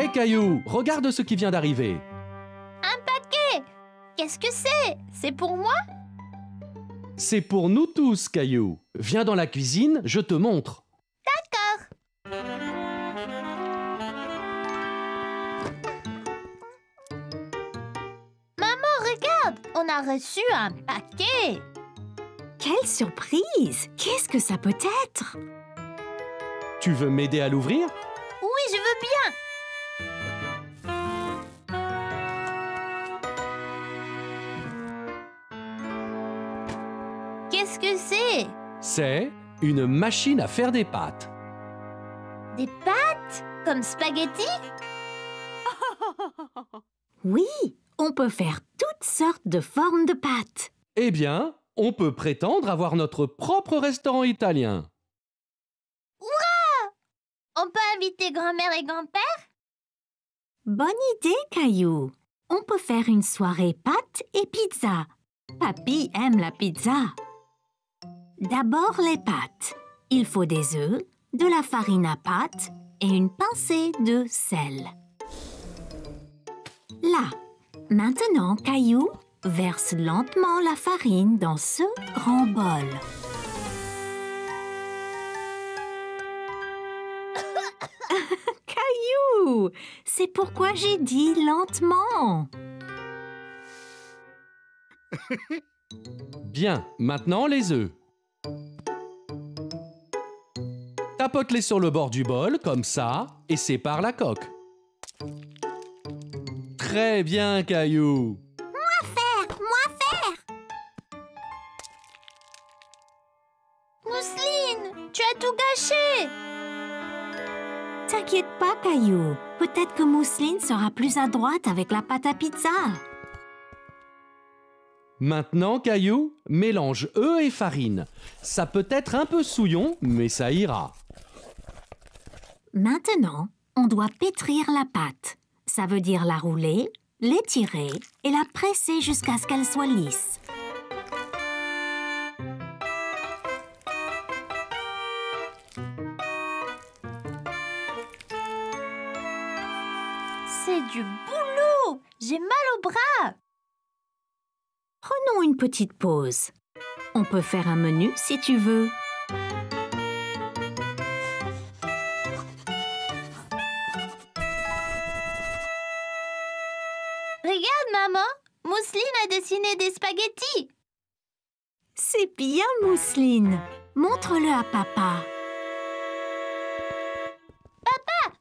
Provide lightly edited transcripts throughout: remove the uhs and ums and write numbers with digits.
Hé Caillou, regarde ce qui vient d'arriver. Un paquet! Qu'est-ce que c'est? C'est pour moi? C'est pour nous tous, Caillou. Viens dans la cuisine, je te montre. D'accord. Maman, regarde! On a reçu un paquet! Quelle surprise! Qu'est-ce que ça peut être? Tu veux m'aider à l'ouvrir? Oui, je veux bien! Qu'est-ce que c'est? C'est une machine à faire des pâtes. Des pâtes? Comme spaghetti? Oui, on peut faire toutes sortes de formes de pâtes. Eh bien, on peut prétendre avoir notre propre restaurant italien. On peut inviter grand-mère et grand-père? Bonne idée, Caillou. On peut faire une soirée pâtes et pizza. Papy aime la pizza. D'abord les pâtes. Il faut des œufs, de la farine à pâte et une pincée de sel. Là, maintenant, Caillou, verse lentement la farine dans ce grand bol. Caillou, c'est pourquoi j'ai dit lentement. Bien, maintenant les œufs. Tapote-les sur le bord du bol, comme ça, et sépare la coque. Très bien, Caillou. Moi faire! Mousseline, tu as tout gâché! T'inquiète pas, Caillou. Peut-être que Mousseline sera plus adroite avec la pâte à pizza. Maintenant, Caillou, mélange œufs et farine. Ça peut être un peu souillon, mais ça ira. Maintenant, on doit pétrir la pâte. Ça veut dire la rouler, l'étirer et la presser jusqu'à ce qu'elle soit lisse. C'est du boulot! J'ai mal au bras! Prenons une petite pause. On peut faire un menu si tu veux. Regarde, maman! Mousseline a dessiné des spaghettis! C'est bien, Mousseline. Montre-le à papa.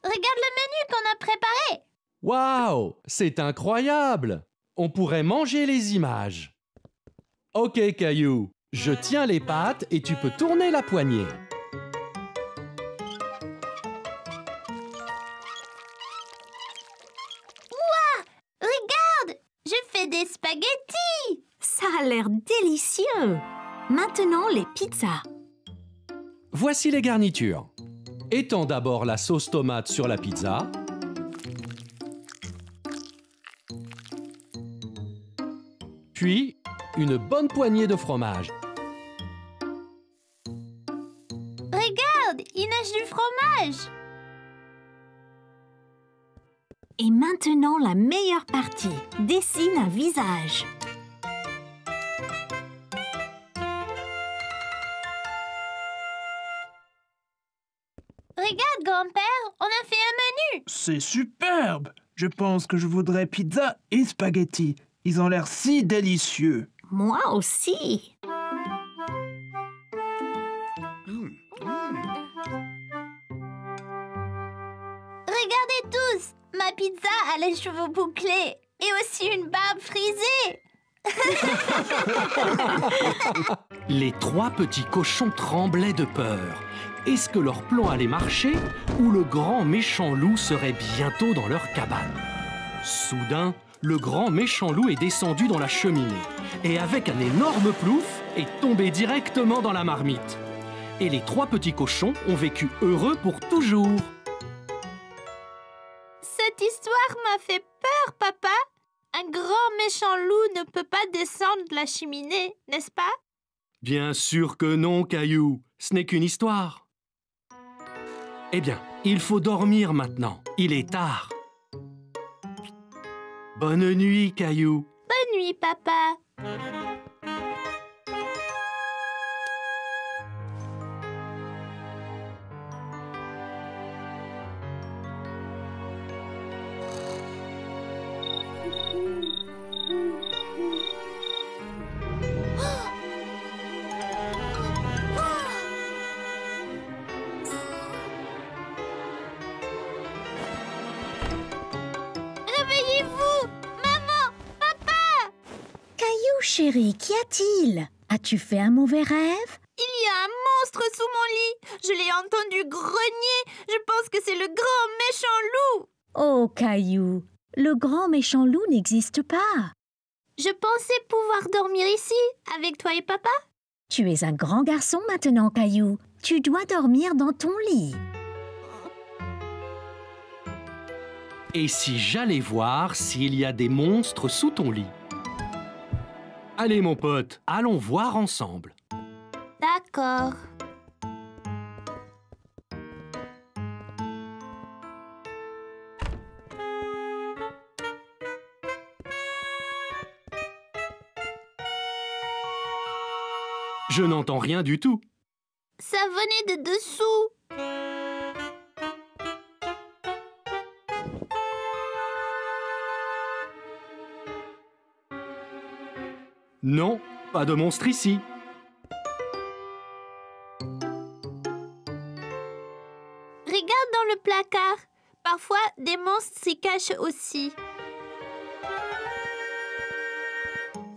Regarde le menu qu'on a préparé! Waouh, c'est incroyable! On pourrait manger les images. Ok, Caillou, je tiens les pâtes et tu peux tourner la poignée. Regarde! Je fais des spaghettis! Ça a l'air délicieux. Maintenant, les pizzas. Voici les garnitures. Étends d'abord la sauce tomate sur la pizza. Puis, une bonne poignée de fromage. Regarde! Il nage du fromage! Et maintenant, la meilleure partie. Dessine un visage. Regarde, grand-père, on a fait un menu! C'est superbe! Je pense que je voudrais pizza et spaghetti. Ils ont l'air si délicieux. Moi aussi. Regardez tous! Ma pizza a les cheveux bouclés et aussi une barbe frisée! Les trois petits cochons tremblaient de peur. Est-ce que leur plan allait marcher ou le grand méchant loup serait bientôt dans leur cabane? Soudain, le grand méchant loup est descendu dans la cheminée et avec un énorme plouf est tombé directement dans la marmite. Et les trois petits cochons ont vécu heureux pour toujours. Cette histoire m'a fait peur, papa! Un grand méchant loup ne peut pas descendre de la cheminée, n'est-ce pas? Bien sûr que non, Caillou. Ce n'est qu'une histoire. Eh bien, il faut dormir maintenant. Il est tard. Bonne nuit, Caillou. Bonne nuit, papa. Réveillez-vous! Maman! Papa! Caillou, chérie, qu'y a-t-il? As-tu fait un mauvais rêve? Il y a un monstre sous mon lit. Je l'ai entendu grogner. Je pense que c'est le grand méchant loup. Oh, Caillou, le grand méchant loup n'existe pas. Je pensais pouvoir dormir ici, avec toi et papa. Tu es un grand garçon maintenant, Caillou. Tu dois dormir dans ton lit. Et si j'allais voir s'il y a des monstres sous ton lit? Allez, mon pote, allons voir ensemble. D'accord. Je n'entends rien du tout. Ça venait de dessous. Non, pas de monstre ici. Regarde dans le placard. Parfois, des monstres s'y cachent aussi.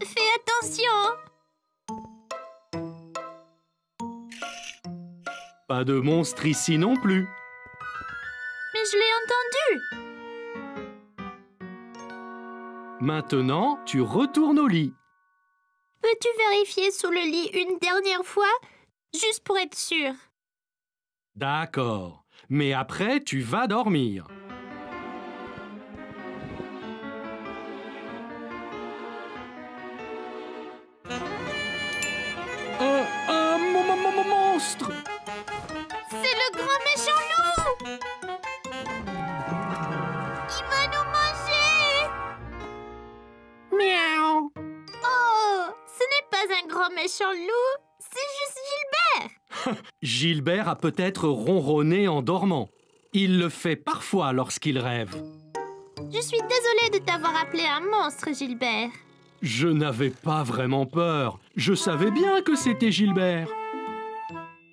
Fais attention. Pas de monstre ici non plus. Mais je l'ai entendu. Maintenant, tu retournes au lit. Peux-tu vérifier sous le lit une dernière fois, juste pour être sûr? D'accord. Mais après, tu vas dormir. Un monstre! C'est le grand méchant loup! Il va nous manger! Miaou! Oh, ce n'est pas un grand méchant loup, c'est juste Gilbert! Gilbert a peut-être ronronné en dormant. Il le fait parfois lorsqu'il rêve. Je suis désolée de t'avoir appelé un monstre, Gilbert. Je n'avais pas vraiment peur. Je savais bien que c'était Gilbert.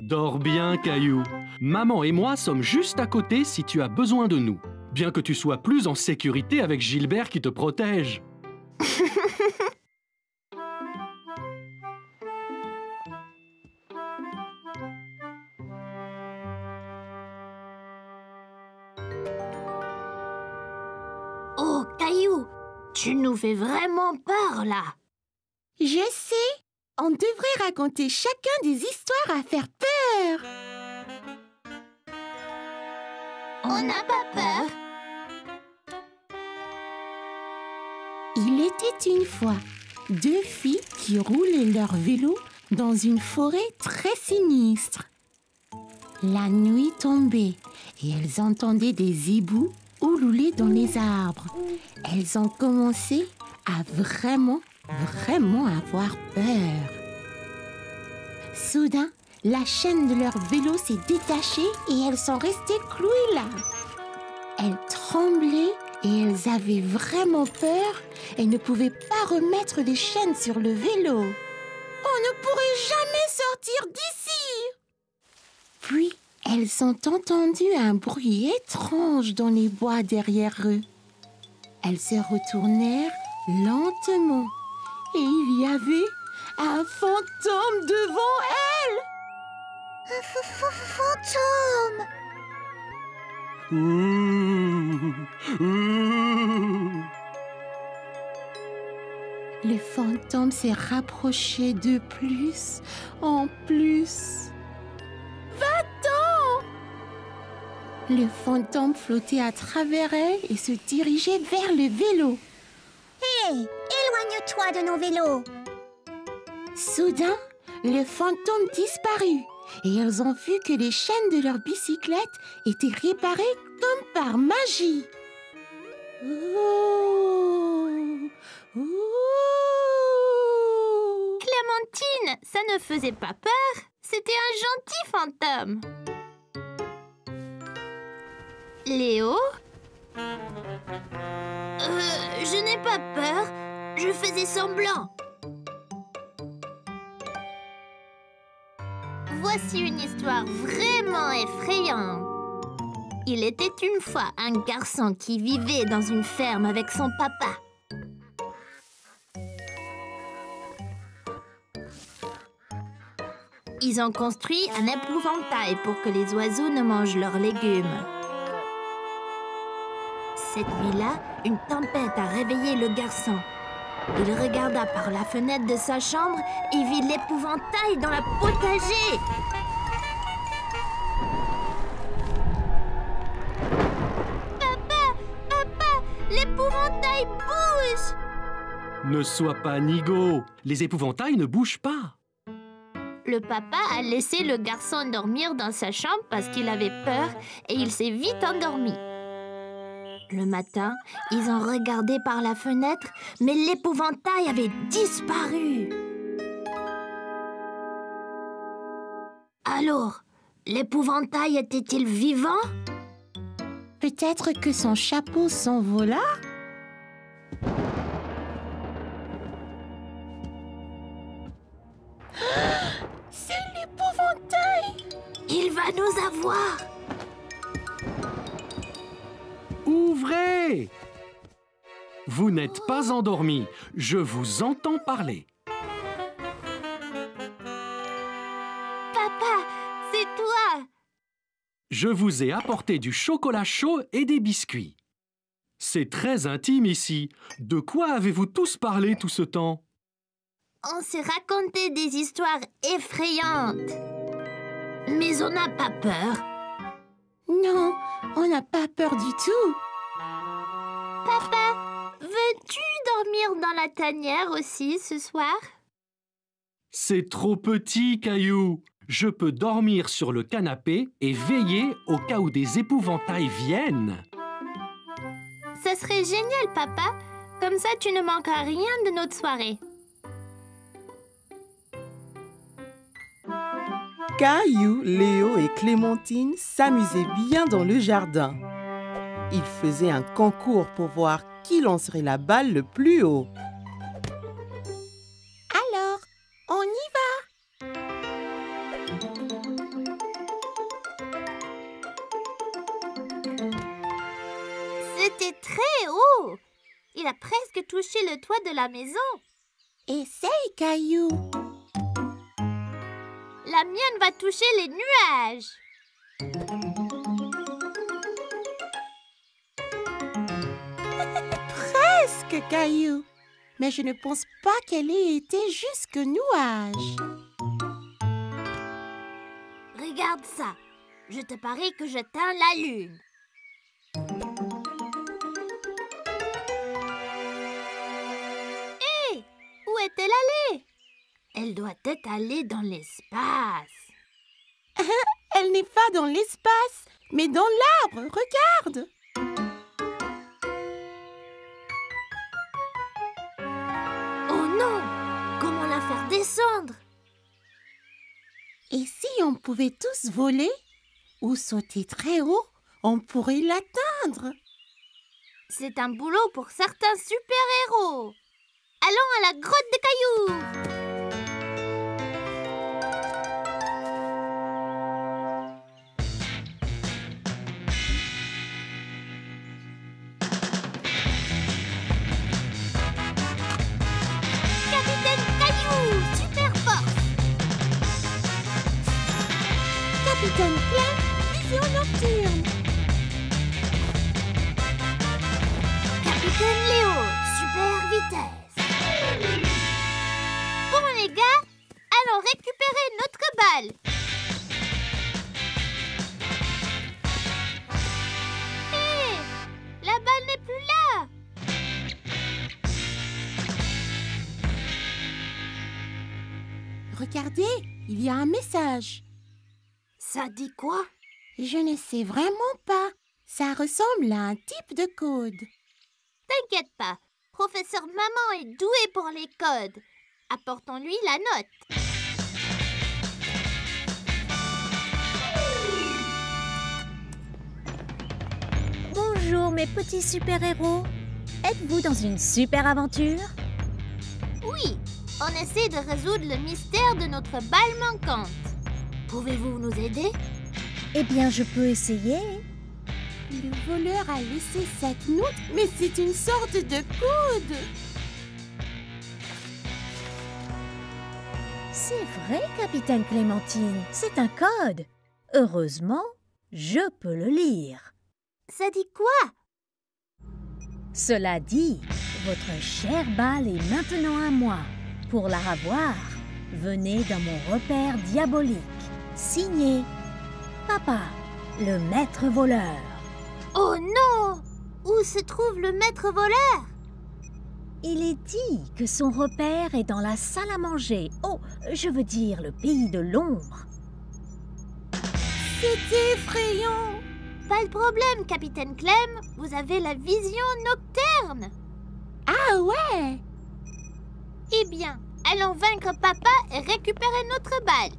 Dors bien, Caillou. Maman et moi sommes juste à côté si tu as besoin de nous. Bien que tu sois plus en sécurité avec Gilbert qui te protège. Oh, Caillou, tu nous fais vraiment peur, là. Je sais, on devrait raconter chacun des histoires à faire peur. On n'a pas peur. Il était une fois deux filles qui roulaient leur vélo dans une forêt très sinistre. La nuit tombait et elles entendaient des hiboux oulouler dans les arbres. Elles ont commencé à vraiment avoir peur. Soudain, la chaîne de leur vélo s'est détachée et elles sont restées clouées là. Elles tremblaient et elles avaient vraiment peur et ne pouvaient pas remettre les chaînes sur le vélo. On ne pourrait jamais sortir d'ici. Puis, elles ont entendu un bruit étrange dans les bois derrière eux. Elles se retournèrent lentement et il y avait un fantôme devant elles. Fantôme! Le fantôme s'est rapproché de plus en plus. Va-t'en! Le fantôme flottait à travers elle et se dirigeait vers le vélo. Hé, éloigne-toi de nos vélos. Soudain, le fantôme disparut et elles ont vu que les chaînes de leur bicyclette étaient réparées comme par magie. Oh! Ouh! Clémentine, ça ne faisait pas peur. C'était un gentil fantôme. Léo? Je n'ai pas peur. Je faisais semblant. Voici une histoire vraiment effrayante. Il était une fois un garçon qui vivait dans une ferme avec son papa. Ils ont construit un épouvantail pour que les oiseaux ne mangent leurs légumes. Cette nuit-là, une tempête a réveillé le garçon. Il regarda par la fenêtre de sa chambre et vit l'épouvantail dans le potager. Papa, l'épouvantail bouge! Ne sois pas nigaud. Les épouvantails ne bougent pas. Le papa a laissé le garçon dormir dans sa chambre parce qu'il avait peur et il s'est vite endormi. Le matin, ils ont regardé par la fenêtre, mais l'épouvantail avait disparu. Alors, l'épouvantail était-il vivant? Peut-être que son chapeau s'envola? C'est l'épouvantail! Il va nous avoir! Ouvrez! Vous n'êtes pas endormi. Je vous entends parler. Papa, c'est toi! Je vous ai apporté du chocolat chaud et des biscuits. C'est très intime ici. De quoi avez-vous tous parlé tout ce temps? On s'est raconté des histoires effrayantes. Mais on n'a pas peur. Non, on n'a pas peur du tout. Papa, veux-tu dormir dans la tanière aussi ce soir? C'est trop petit, Caillou. Je peux dormir sur le canapé et veiller au cas où des épouvantails viennent. Ça serait génial, papa. Comme ça, tu ne manqueras rien de notre soirée. Caillou, Léo et Clémentine s'amusaient bien dans le jardin. Ils faisaient un concours pour voir qui lancerait la balle le plus haut. Alors, on y C'était très haut. Il a presque touché le toit de la maison. va. Essaye, Caillou. La mienne va toucher les nuages. Presque, Caillou. Mais je ne pense pas qu'elle ait été jusqu'aux nuages. Regarde ça. Je te parie que je teins la lune. Hé! Où est-elle allée? Elle doit être allée dans l'espace. Elle n'est pas dans l'espace, mais dans l'arbre. Regarde. Oh non! Comment la faire descendre? Et si on pouvait tous voler ou sauter très haut, on pourrait l'atteindre. C'est un boulot pour certains super-héros. Allons à la grotte de cailloux. Capitaine Caillou, super force. Capitaine Plein, vision nocturne. Capitaine Léo, super vitesse. Bon les gars, allons récupérer notre balle. Hé, la balle n'est plus là. Regardez, il y a un message. Ça dit quoi? Je ne sais vraiment pas. Ça ressemble à un type de code. T'inquiète pas, Professeur Maman est doué pour les codes. Apportons-lui la note. Bonjour mes petits super-héros. Êtes-vous dans une super aventure? Oui, on essaie de résoudre le mystère de notre balle manquante. Pouvez-vous nous aider? Eh bien, je peux essayer. Le voleur a laissé cette note, mais c'est une sorte de code. C'est vrai, Capitaine Clémentine, c'est un code. Heureusement, je peux le lire. Ça dit quoi? Cela dit, votre chère balle est maintenant à moi. Pour la revoir, venez dans mon repère diabolique. Signé Papa, le maître voleur. Oh non! Où se trouve le maître voleur? Il est dit que son repère est dans la salle à manger. Oh, je veux dire le pays de l'ombre. C'est effrayant. Pas de problème, Capitaine Clem. Vous avez la vision nocturne. Ah ouais? Eh bien, allons vaincre Papa et récupérer notre balle.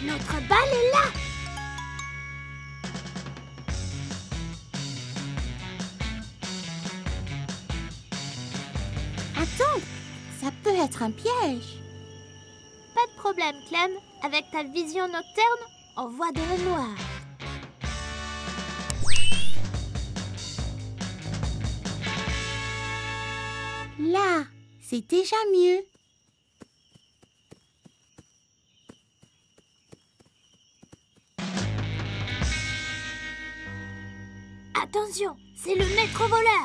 Notre balle est là! Attends, ça peut être un piège. Pas de problème, Clem. Avec ta vision nocturne, on voit dans le noir. Là, c'est déjà mieux. Attention, c'est le maître voleur.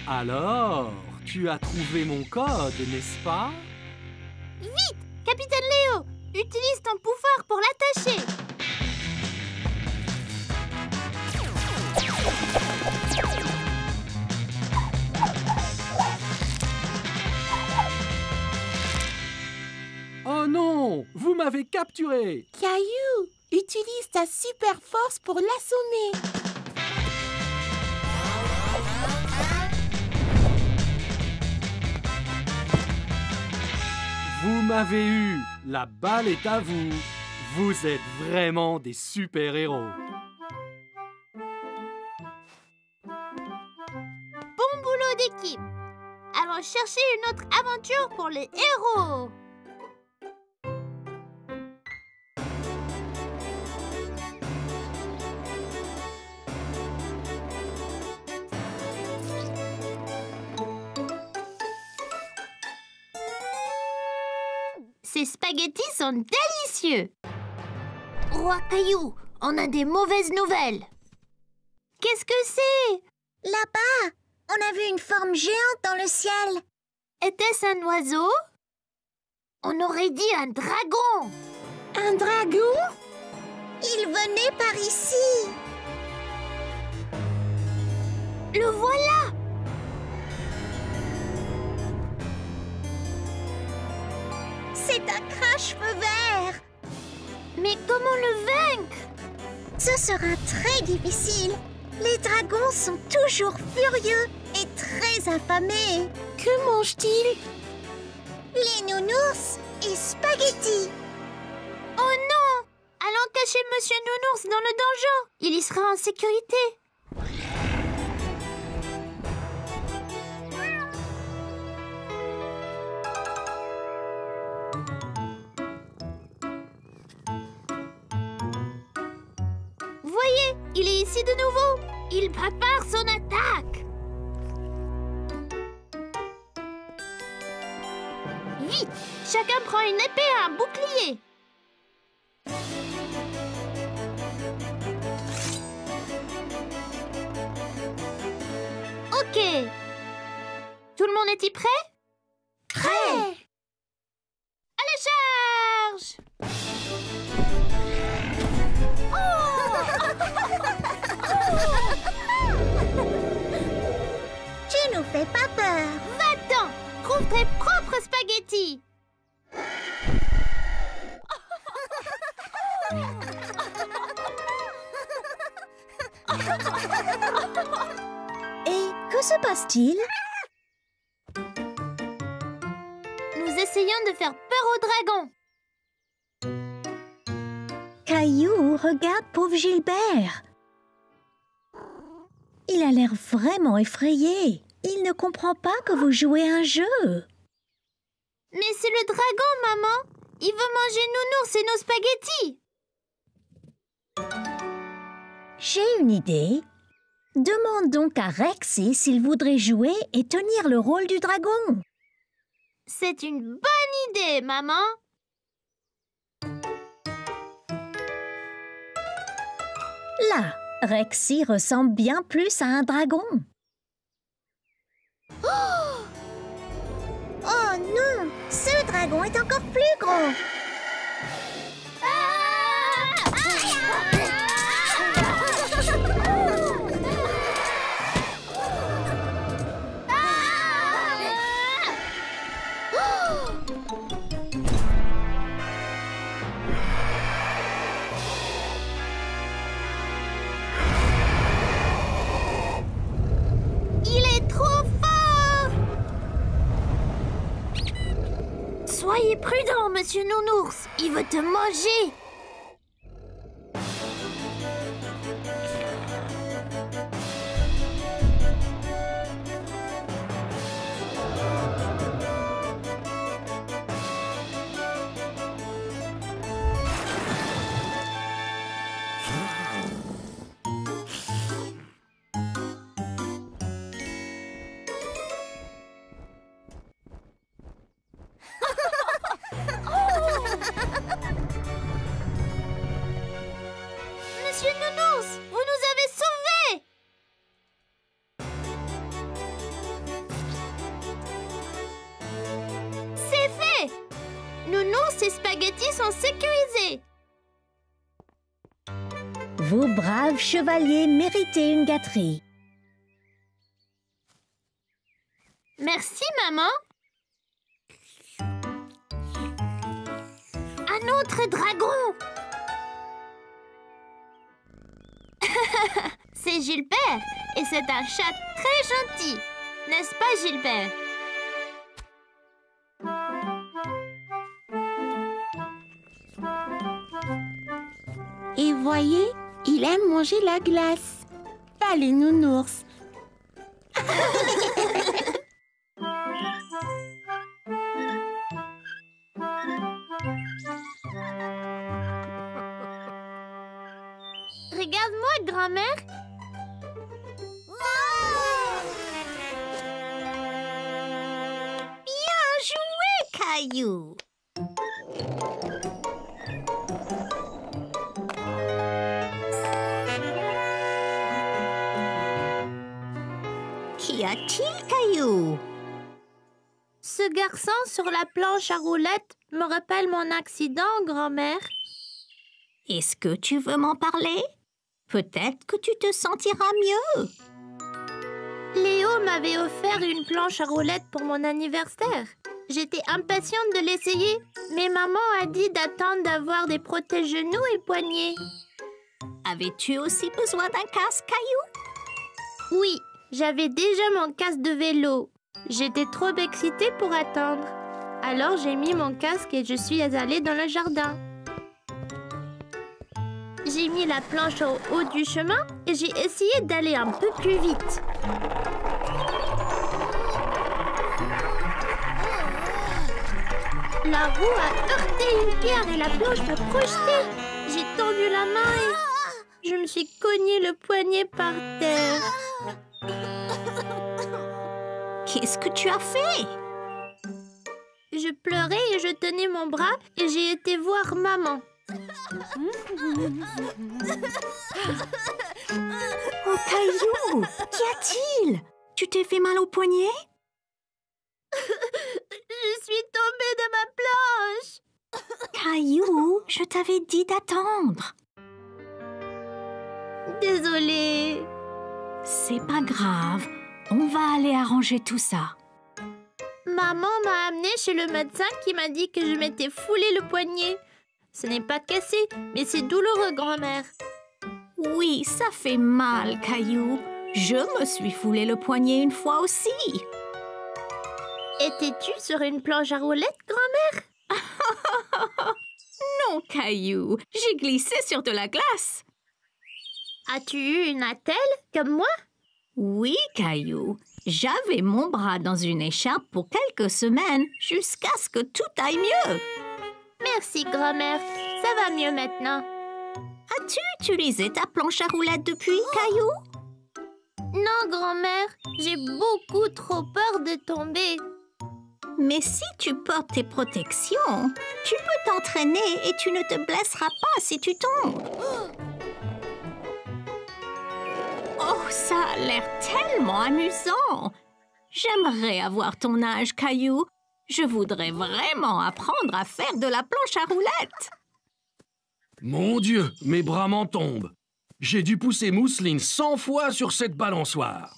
Alors, tu as trouvé mon code, n'est-ce pas? Vite, Capitaine Léo, utilise ton pouvoir pour l'attacher. Oh non! Vous m'avez capturé! Caillou, utilise ta super force pour l'assommer. Vous m'avez eu! La balle est à vous! Vous êtes vraiment des super-héros! Bon boulot d'équipe. Allons chercher une autre aventure pour les héros. Ces spaghettis sont délicieux. Roi Caillou, on a des mauvaises nouvelles. Qu'est-ce que c'est? Là-bas, on a vu une forme géante dans le ciel. Était-ce un oiseau? On aurait dit un dragon. Un dragon? Il venait par ici. Le voilà. C'est un crache-feu vert. Mais comment le vaincre? Ce sera très difficile. Les dragons sont toujours furieux et très affamés. Que mange-t-il? Les nounours et spaghettis. Oh non! Allons cacher Monsieur Nounours dans le donjon. Il y sera en sécurité. Voyez, il est ici de nouveau. Il prépare son attaque. Vite, chacun prend une épée et un bouclier. Ok. Tout le monde est-il prêt? Prêt. À la charge! Tu nous fais pas peur. Va-t'en! Trouve tes propres spaghettis! Et que se passe-t-il? Nous essayons de faire peur au dragon. Caillou, regarde pauvre Gilbert. Il a l'air vraiment effrayé. Il ne comprend pas que vous jouez un jeu. Mais c'est le dragon, maman. Il veut manger Nounours et nos spaghettis. J'ai une idée. Demande donc à Rexy s'il voudrait jouer et tenir le rôle du dragon. C'est une bonne idée, maman. Là, Rexy ressemble bien plus à un dragon. Oh non, ce dragon est encore plus gros. Soyez prudent, monsieur Nounours. Il veut te manger. Monsieur Nounours, vous nous avez sauvés! C'est fait! Nounours et Spaghetti sont sécurisés. Vous, braves chevaliers, méritez une gâterie. Merci, maman. Un autre dragon! C'est Gilbert et c'est un chat très gentil. N'est-ce pas, Gilbert? Et voyez, il aime manger la glace. Pas les nounours. Regarde-moi, grand-mère. Bien joué, Caillou. Qu'y a-t-il, Caillou? Ce garçon sur la planche à roulettes me rappelle mon accident, grand-mère. Est-ce que tu veux m'en parler? Peut-être que tu te sentiras mieux. Léo m'avait offert une planche à roulettes pour mon anniversaire. J'étais impatiente de l'essayer, mais maman a dit d'attendre d'avoir des protège-genoux et poignets. Avais-tu aussi besoin d'un casque, Caillou? Oui, j'avais déjà mon casque de vélo. J'étais trop excitée pour attendre. Alors j'ai mis mon casque et je suis allée dans le jardin. J'ai mis la planche au haut du chemin et j'ai essayé d'aller un peu plus vite. La roue a heurté une pierre et la planche m'a projetée. J'ai tendu la main et je me suis cogné le poignet par terre. Qu'est-ce que tu as fait? Je pleurais et je tenais mon bras et j'ai été voir maman. Oh, Caillou, qu'y a-t-il? Tu t'es fait mal au poignet? Je suis tombée de ma planche. Caillou, je t'avais dit d'attendre. Désolée. C'est pas grave, on va aller arranger tout ça. Maman m'a amenée chez le médecin qui m'a dit que je m'étais foulé le poignet. Ce n'est pas cassé, mais c'est douloureux, grand-mère. Oui, ça fait mal, Caillou. Je me suis foulé le poignet une fois aussi. Étais-tu sur une planche à roulettes, grand-mère? Non, Caillou, j'ai glissé sur de la glace. As-tu eu une attelle, comme moi? Oui, Caillou. J'avais mon bras dans une écharpe pour quelques semaines, jusqu'à ce que tout aille mieux. Merci, grand-mère. Ça va mieux maintenant. As-tu utilisé ta planche à roulettes depuis, Caillou? Non, grand-mère. J'ai beaucoup trop peur de tomber. Mais si tu portes tes protections, tu peux t'entraîner et tu ne te blesseras pas si tu tombes. Oh, ça a l'air tellement amusant! J'aimerais avoir ton âge, Caillou. Je voudrais vraiment apprendre à faire de la planche à roulettes. Mon Dieu, mes bras m'en tombent. J'ai dû pousser Mousseline 100 fois sur cette balançoire.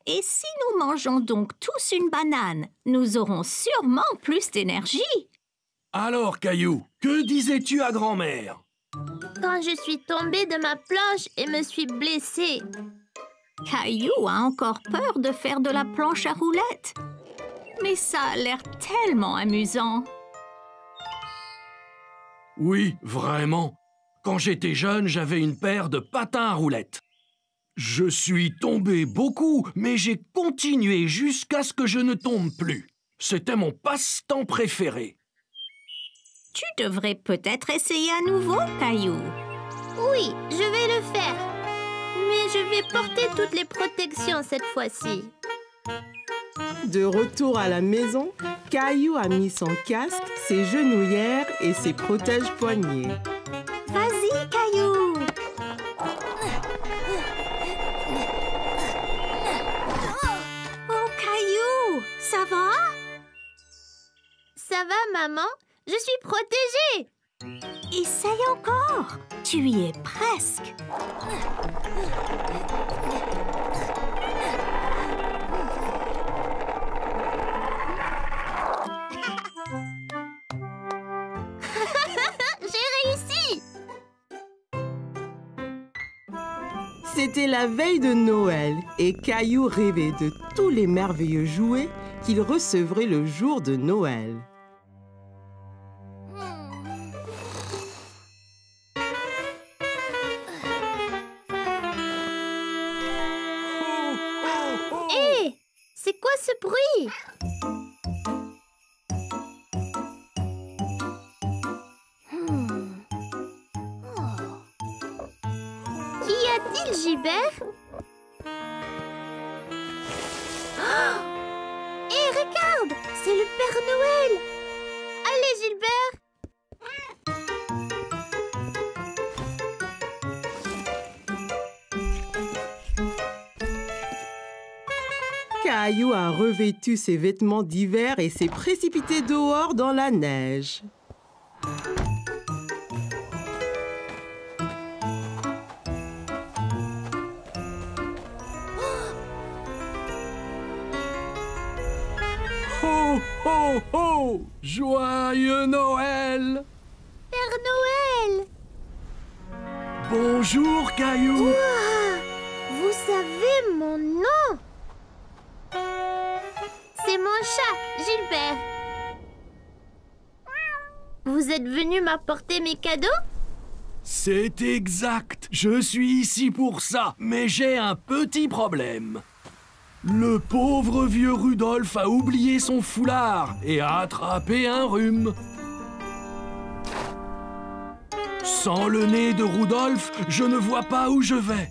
Et si nous mangeons donc tous une banane, nous aurons sûrement plus d'énergie. Alors, Caillou, que disais-tu à grand-mère? Quand je suis tombée de ma planche et me suis blessée. Caillou a encore peur de faire de la planche à roulettes. Mais ça a l'air tellement amusant. Oui, vraiment. Quand j'étais jeune, j'avais une paire de patins à roulettes. Je suis tombé beaucoup, mais j'ai continué jusqu'à ce que je ne tombe plus. C'était mon passe-temps préféré. Tu devrais peut-être essayer à nouveau, Caillou. Oui, je vais le faire. Mais je vais porter toutes les protections cette fois-ci. De retour à la maison, Caillou a mis son casque, ses genouillères et ses protège-poignets. Vas-y, Caillou! Oh, Caillou, ça va? Ça va, maman? Je suis protégée! Essaye encore! Tu y es presque! J'ai réussi! C'était la veille de Noël et Caillou rêvait de tous les merveilleux jouets qu'il recevrait le jour de Noël. Hé! C'est quoi ce bruit? Qu'y a-t-il, Gilbert? Oh! Hé, regarde! C'est le Père Noël! Allez, Gilbert! Caillou a revêtu ses vêtements d'hiver et s'est précipité dehors dans la neige. Ho, ho, ho! Joyeux Noël! Père Noël! Bonjour, Caillou! Ouah! Vous savez mon nom? C'est mon chat, Gilbert. Vous êtes venu m'apporter mes cadeaux? C'est exact. Je suis ici pour ça, mais j'ai un petit problème. Le pauvre vieux Rudolph a oublié son foulard et a attrapé un rhume. Sans le nez de Rudolph, je ne vois pas où je vais.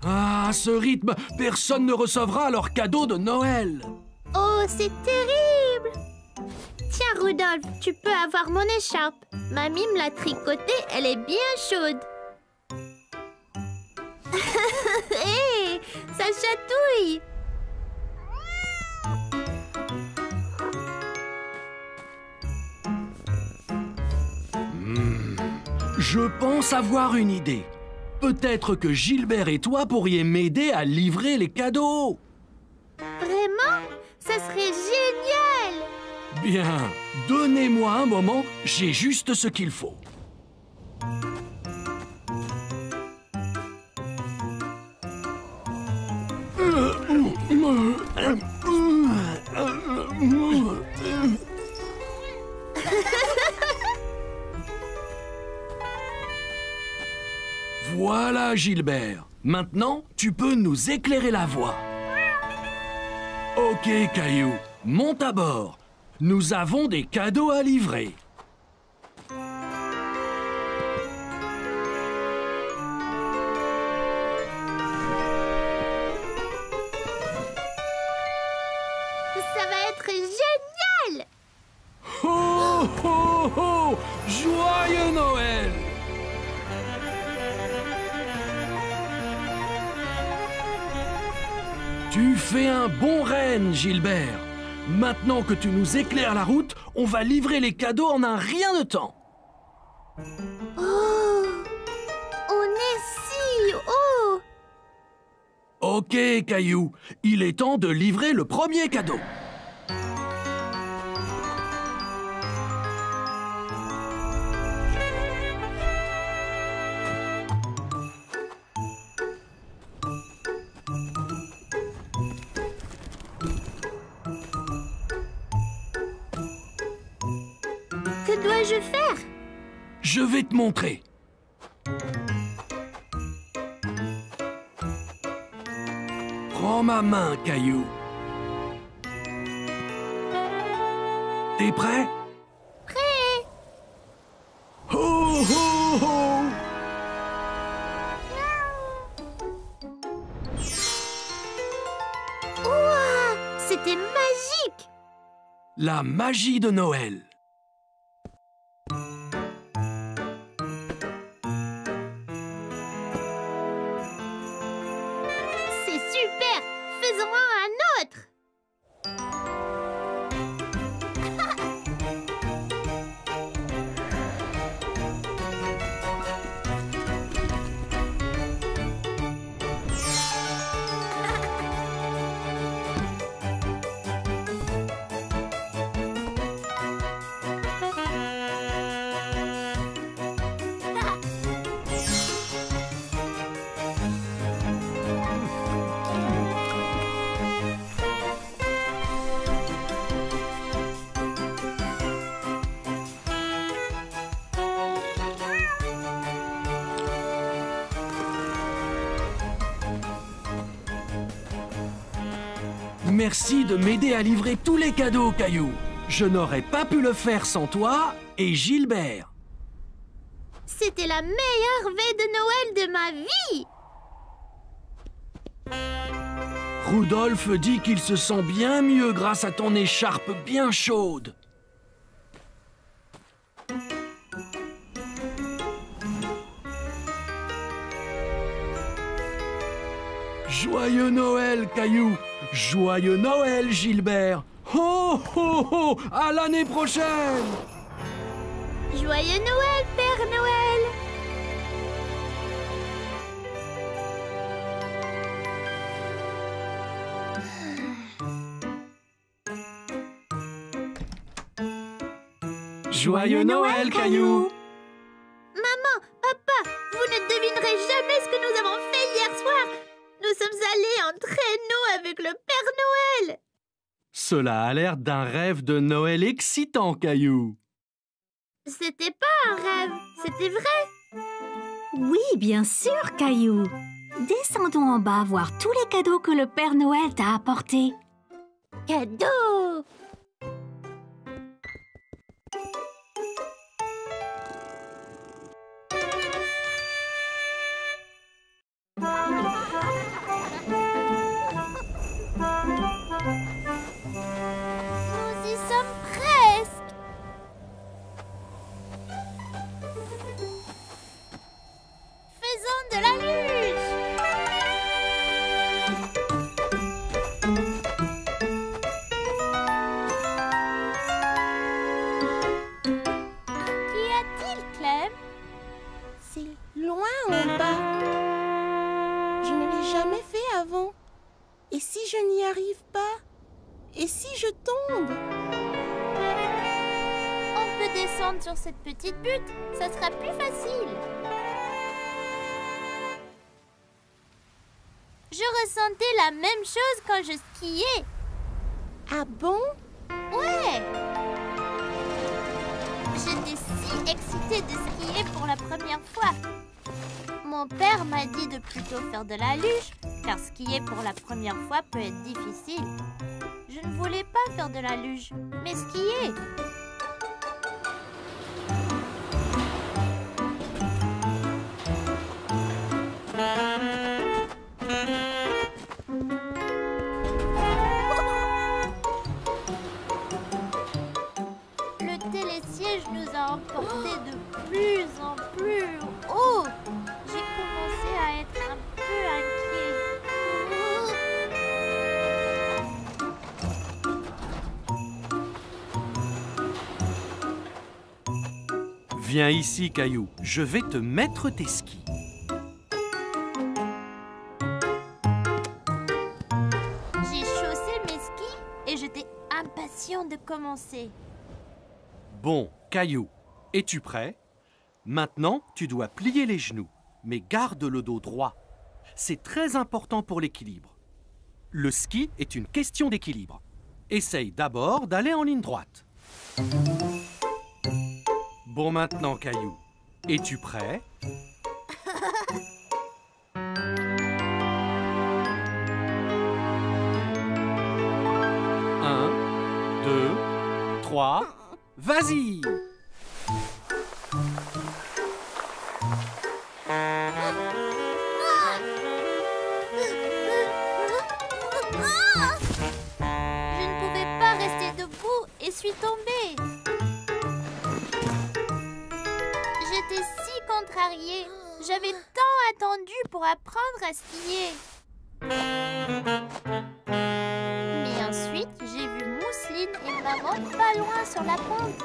Ah, à ce rythme, personne ne recevra leur cadeau de Noël. Oh, c'est terrible! Tiens, Rudolph, tu peux avoir mon écharpe. Mamie me l'a tricotée, elle est bien chaude. Hé, ça chatouille! Je pense avoir une idée. Peut-être que Gilbert et toi pourriez m'aider à livrer les cadeaux. Vraiment? Ça serait génial! Bien, donnez-moi un moment, j'ai juste ce qu'il faut. Voilà, Gilbert. Maintenant, tu peux nous éclairer la voie. Ok, Caillou, monte à bord. Nous avons des cadeaux à livrer. Ça va être génial! Ho, ho, ho! Joyeux Noël! Tu fais un bon renne, Gilbert. Maintenant que tu nous éclaires la route, on va livrer les cadeaux en un rien de temps. Oh! On est si haut! Ok, Caillou, il est temps de livrer le premier cadeau. Que dois-je faire? Je vais te montrer. Prends ma main, Caillou. T'es prêt? Prêt! Ho, ho, ho! Ouah! C'était magique! La magie de Noël. C'est super! Faisons-en un autre! Merci de m'aider à livrer tous les cadeaux, Caillou. Je n'aurais pas pu le faire sans toi et Gilbert. C'était la meilleure veille de Noël de ma vie! Rudolph dit qu'il se sent bien mieux grâce à ton écharpe bien chaude. Joyeux Noël, Caillou! Joyeux Noël, Gilbert! Ho, ho, ho! À l'année prochaine! Joyeux Noël, Père Noël! Joyeux Noël, Caillou! Maman, papa, vous ne devinerez jamais ce que nous avons fait hier soir. Nous sommes allés en traîneau avec le Père Noël. Cela a l'air d'un rêve de Noël excitant, Caillou. C'était pas un rêve, c'était vrai. Oui, bien sûr, Caillou. Descendons en bas voir tous les cadeaux que le Père Noël t'a apportés. Cadeau! Nous y sommes presque. Faisons de la luge. Qu'y a-t-il, Clem? C'est loin en bas. Je ne l'ai jamais fait avant. Et si je n'y arrive pas? Et si je tombe? descendre sur cette petite butte, ça sera plus facile. Je ressentais la même chose quand je skiais. Ah bon? Ouais! J'étais si excitée de skier pour la première fois. Mon père m'a dit de plutôt faire de la luge, car skier pour la première fois peut être difficile. Je ne voulais pas faire de la luge, mais skier. Le télésiège nous a emportés de plus en plus haut. J'ai commencé à être un peu inquiet. Viens ici, Caillou. Je vais te mettre tes skis. J'ai chaussé mes skis et j'étais impatient de commencer. Bon, Caillou, es-tu prêt? Maintenant, tu dois plier les genoux, mais garde le dos droit. C'est très important pour l'équilibre. Le ski est une question d'équilibre. Essaye d'abord d'aller en ligne droite. Bon, maintenant, Caillou, es-tu prêt? Un, 2, 3, vas-y! Je ne pouvais pas rester debout et suis tombée. J'étais si contrariée. J'avais tant attendu pour apprendre à skier. Mais ensuite, j'ai vu Mousseline et maman pas loin sur la pente.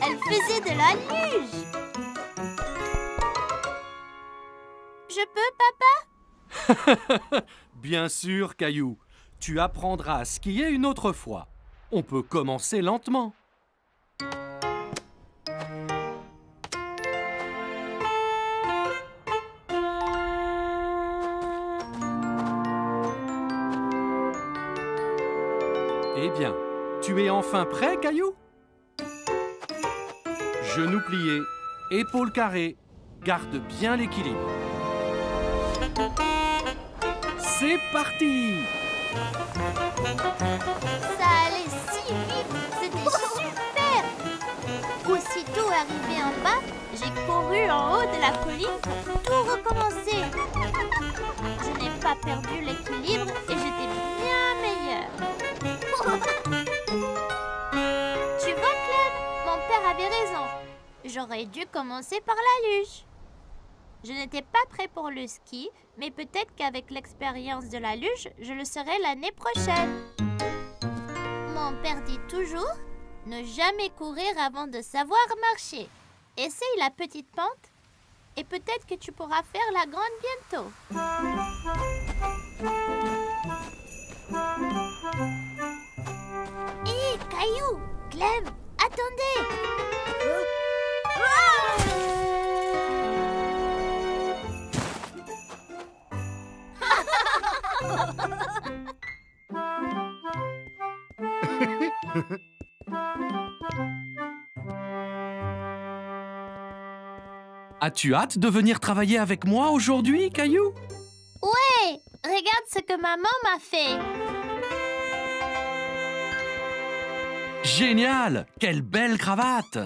Elles faisaient de la luge. Je peux, papa? Bien sûr, Caillou. Tu apprendras à skier une autre fois. On peut commencer lentement. Eh bien, tu es enfin prêt, Caillou? Genoux pliés, épaules carrées, garde bien l'équilibre. C'est parti! Ça allait si vite, c'était super! Aussitôt arrivé en bas, j'ai couru en haut de la colline pour tout recommencer. Je n'ai pas perdu l'équilibre et j'étais bien meilleure. Tu vois, Clem, mon père avait raison. J'aurais dû commencer par la luge. Je n'étais pas prêt pour le ski, mais peut-être qu'avec l'expérience de la luge, je le serai l'année prochaine. Mon père dit toujours, ne jamais courir avant de savoir marcher. Essaye la petite pente et peut-être que tu pourras faire la grande bientôt. Hé, Caillou, Clem, attendez! As-tu hâte de venir travailler avec moi aujourd'hui, Caillou? Ouais, regarde ce que maman m'a fait. Génial! Quelle belle cravate!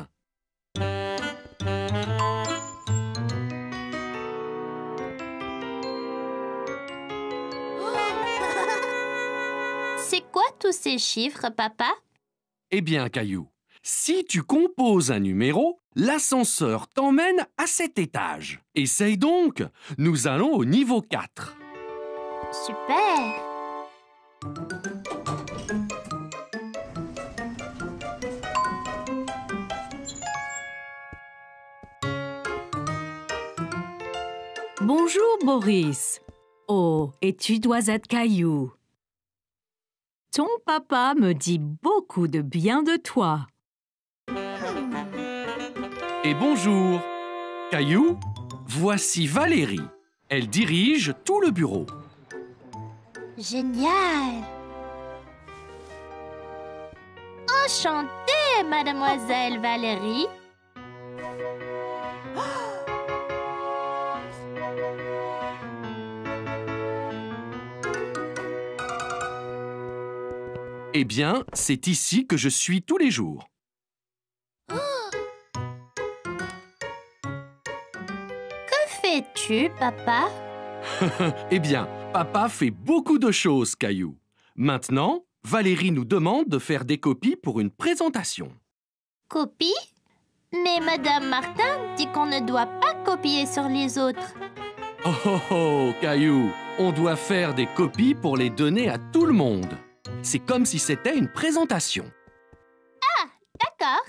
C'est quoi tous ces chiffres, papa? Eh bien, Caillou, si tu composes un numéro, l'ascenseur t'emmène à cet étage. Essaye donc! Nous allons au niveau 4. Super! Bonjour, Boris. Oh, et tu dois être Caillou. Ton papa me dit beaucoup de bien de toi. et bonjour. Caillou, voici Valérie. Elle dirige tout le bureau. Génial! Enchantée, mademoiselle Valérie. Eh bien, c'est ici que je suis tous les jours. Que fais-tu, papa? Eh bien, papa fait beaucoup de choses, Caillou. Maintenant, Valérie nous demande de faire des copies pour une présentation. Copie? Mais Madame Martin dit qu'on ne doit pas copier sur les autres. Oh oh oh, Caillou, on doit faire des copies pour les donner à tout le monde. C'est comme si c'était une présentation. D'accord.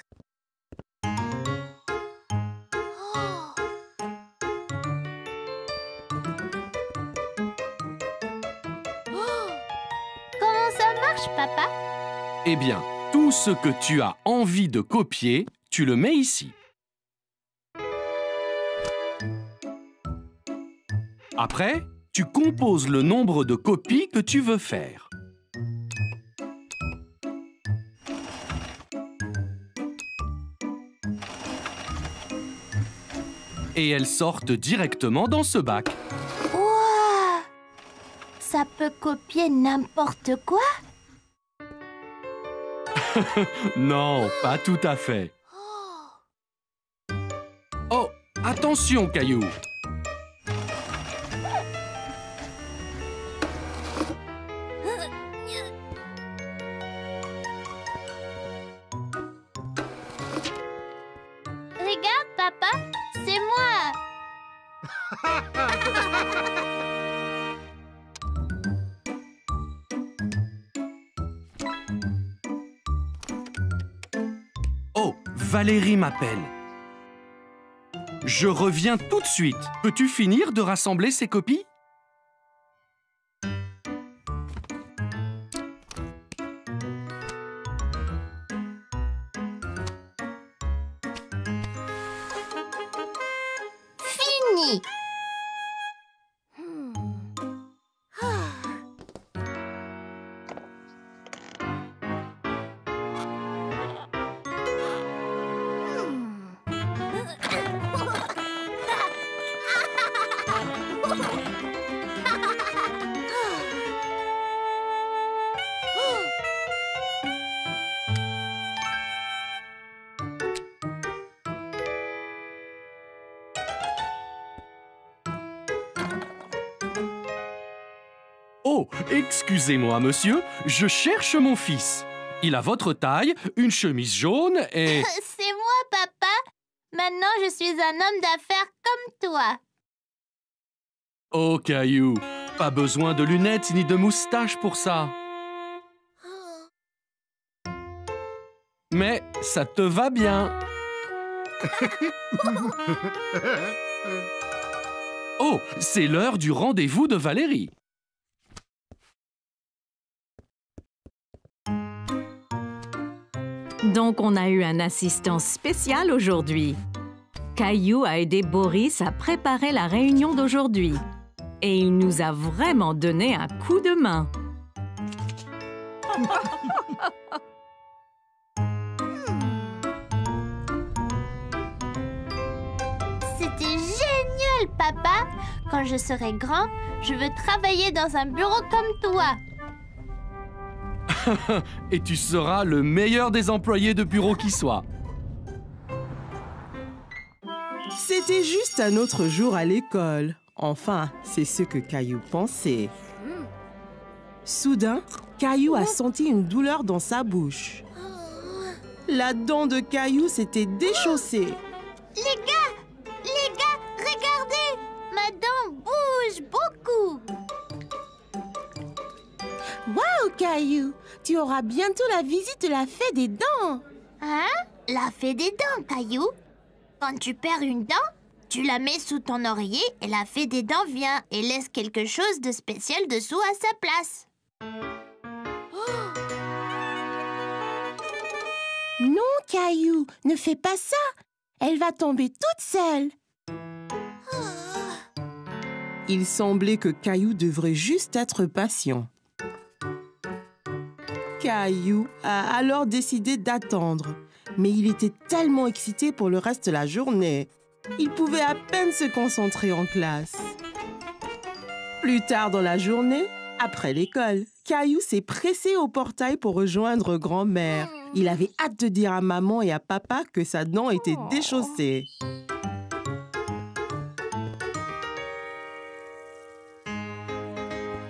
Comment ça marche, papa? Eh bien, tout ce que tu as envie de copier, tu le mets ici. Après, tu composes le nombre de copies que tu veux faire. Et elles sortent directement dans ce bac. Wow! Ça peut copier n'importe quoi? Non, pas tout à fait. Oh, attention, Caillou! Regarde, papa, c'est moi. Oh, Valérie m'appelle. Je reviens tout de suite. Peux-tu finir de rassembler ces copies? Fini. Oh, excusez-moi, monsieur, je cherche mon fils. Il a votre taille, une chemise jaune et... C'est moi, papa. Maintenant, je suis un homme d'affaires comme toi. Oh, Caillou, pas besoin de lunettes ni de moustache pour ça. Mais ça te va bien. Oh, c'est l'heure du rendez-vous de Valérie. Donc, on a eu un assistant spécial aujourd'hui. Caillou a aidé Boris à préparer la réunion d'aujourd'hui. Et il nous a vraiment donné un coup de main. C'était génial, papa. Quand je serai grand, je veux travailler dans un bureau comme toi. Et tu seras le meilleur des employés de bureau qui soit. C'était juste un autre jour à l'école. Enfin, c'est ce que Caillou pensait. Soudain, Caillou a senti une douleur dans sa bouche. La dent de Caillou s'était déchaussée. Les gars, regardez. Ma dent bouge beaucoup. Waouh, Caillou! Tu auras bientôt la visite de la fée des dents. Hein? La fée des dents, Caillou. Quand tu perds une dent, tu la mets sous ton oreiller et la fée des dents vient et laisse quelque chose de spécial dessous à sa place. Non, Caillou, ne fais pas ça. Elle va tomber toute seule. Il semblait que Caillou devrait juste être patient. Caillou a alors décidé d'attendre, mais il était tellement excité pour le reste de la journée. Il pouvait à peine se concentrer en classe. Plus tard dans la journée, après l'école, Caillou s'est pressé au portail pour rejoindre grand-mère. Il avait hâte de dire à maman et à papa que sa dent était déchaussée.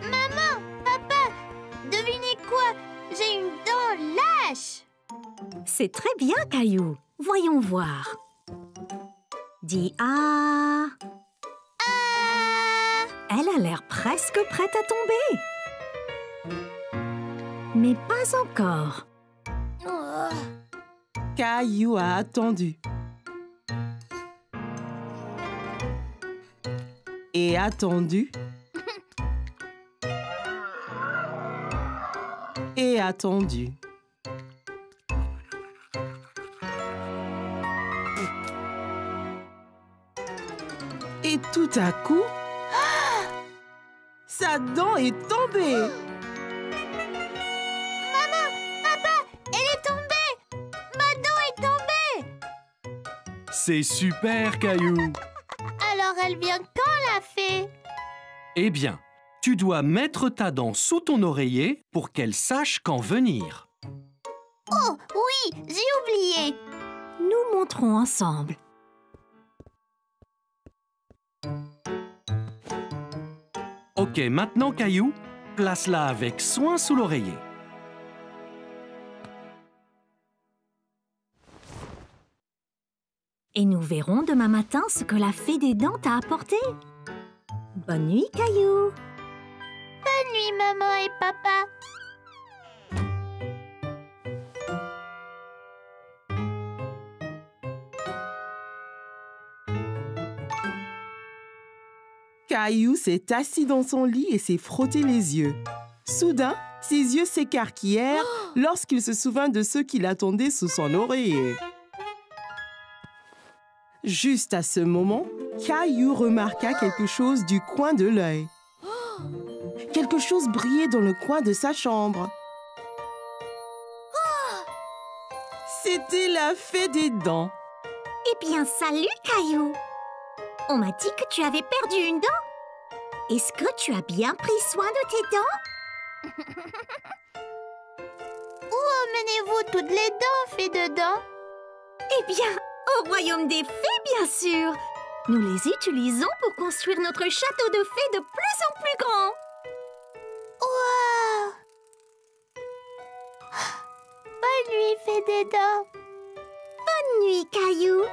Maman, papa, devinez quoi? J'ai une dent lâche. C'est très bien, Caillou. Voyons voir. Dis ah. Ah! Elle a l'air presque prête à tomber. Mais pas encore. Oh. Caillou a attendu. Et attendu. Et attendu. Et tout à coup, sa dent est tombée. Maman, papa, elle est tombée. Ma dent est tombée. C'est super, Caillou. Alors elle vient quand, la fée? Eh bien, tu dois mettre ta dent sous ton oreiller pour qu'elle sache quand venir. Oh, oui, j'ai oublié. Nous montrons ensemble. Ok, maintenant, Caillou, place-la avec soin sous l'oreiller. Et nous verrons demain matin ce que la fée des dents t'a apporté. Bonne nuit, Caillou. Bonne nuit, maman et papa. Caillou s'est assis dans son lit et s'est frotté les yeux. Soudain, ses yeux s'écarquillèrent lorsqu'il se souvint de ceux qui l'attendaient sous son oreiller. Juste à ce moment, Caillou remarqua quelque chose du coin de l'œil. Quelque chose brillait dans le coin de sa chambre. C'était la fée des dents. Eh bien, salut, Caillou. On m'a dit que tu avais perdu une dent. Est-ce que tu as bien pris soin de tes dents? Où emmenez-vous toutes les dents, fée de dents? Eh bien, au royaume des fées, bien sûr. Nous les utilisons pour construire notre château de fées de plus en plus grand. Wow! Bonne nuit, fée des dents. Bonne nuit, Caillou.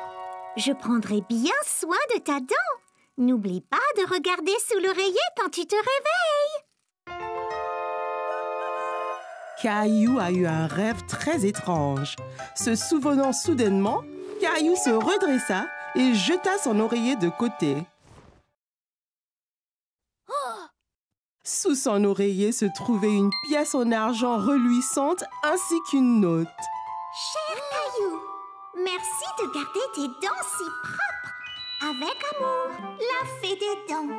Je prendrai bien soin de ta dent. N'oublie pas de regarder sous l'oreiller quand tu te réveilles. Caillou a eu un rêve très étrange. Se souvenant soudainement, Caillou se redressa et jeta son oreiller de côté. Sous son oreiller se trouvait une pièce en argent reluisante ainsi qu'une note. Cher Caillou, merci de garder tes dents si propres. Avec amour, la fée des dents.